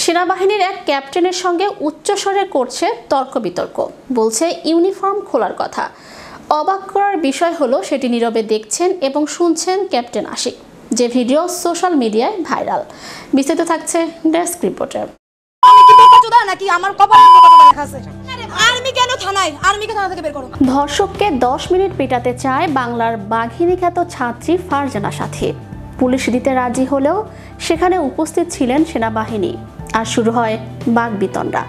সেনাবাহিনীর এক ক্যাপ্টেনের সঙ্গে উচ্চস্বরে করছে তর্ক বিতর্ক, বলছে ইউনিফর্ম খোলার কথা। অবাক করার বিষয় হলো সেটি নীরবে দেখছেন এবং শুনছেন ক্যাপ্টেন আশিক, যে ভিডিও সোশ্যাল মিডিয়ায় ভাইরাল। বিস্তারিত থাকছে ডেস্ক রিপোর্টে। ধর্ষককে 10 মিনিট পেটাতে চায় বাংলার বাঘিনী খ্যাত ছাত্রী ফারজানা সাথী। পুলিশ দিতে রাজি হলেও সেখানে উপস্থিত ছিলেন সেনাবাহিনী, আর শুরু হয় বাকবিতণ্ডা।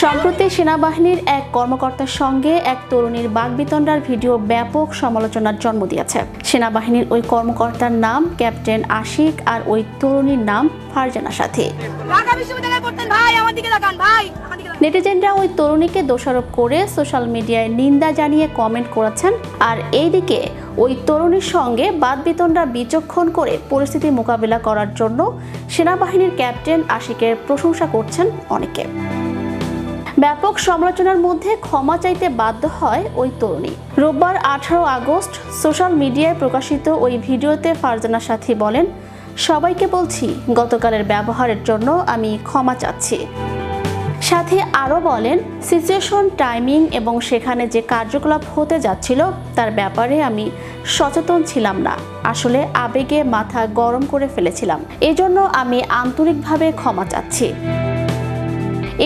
সম্প্রতি সেনাবাহিনীর এক কর্মকর্তার সঙ্গে এক তরুণীর বাকবিতণ্ডার ভিডিও ব্যাপক সমালোচনার জন্ম দিয়েছে। সেনাবাহিনীর ওই কর্মকর্তার নাম ক্যাপ্টেন আশিক আর ওই তরুণীর নাম ফারজানা সাথী। নেটিজেনরা ওই তরুণীকে দোষারোপ করে সোশ্যাল মিডিয়ায় নিন্দা জানিয়ে কমেন্ট করেছেন, আর এইদিকে ওই তরুণীর সঙ্গে বাকবিতণ্ডা বিচক্ষণ করে পরিস্থিতি মোকাবিলা করার জন্য সেনাবাহিনীর ক্যাপ্টেন আশিকের প্রশংসা করছেন অনেকে। ব্যাপক সমালোচনার মধ্যে ক্ষমা চাইতে বাধ্য হয় ওই তরুণী। রোববার 18 আগস্ট সোশ্যাল মিডিয়ায় প্রকাশিত ওই ভিডিওতে ফারজানা সাথী বলেন, সবাইকে বলছি গতকালের ব্যবহারের জন্য আমি ক্ষমা চাচ্ছি। সাথে আরও বলেন, সিচুয়েশন, টাইমিং এবং সেখানে যে কার্যকলাপ হতে যাচ্ছিল তার ব্যাপারে আমি সচেতন ছিলাম না। আসলে আবেগে মাথা গরম করে ফেলেছিলাম, এজন্য আমি আন্তরিকভাবে ক্ষমা চাচ্ছি।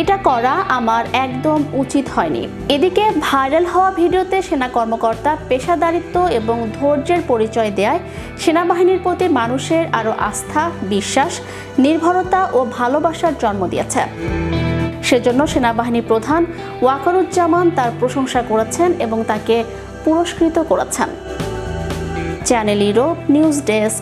এটা করা আমার একদম উচিত হয়নি। এদিকে ভাইরাল হওয়া ভিডিওতে সেনা কর্মকর্তা পেশাদারিত্ব এবং ধৈর্যের পরিচয় দেয় সেনাবাহিনীর প্রতি মানুষের আরও আস্থা, বিশ্বাস, নির্ভরতা ও ভালোবাসার জন্ম দিয়েছে। সেজন্য সেনাবাহিনী প্রধান ওয়াকারুজ্জামান তার প্রশংসা করেছেন এবং তাকে পুরস্কৃত করেছেন। Channel Europe news desk.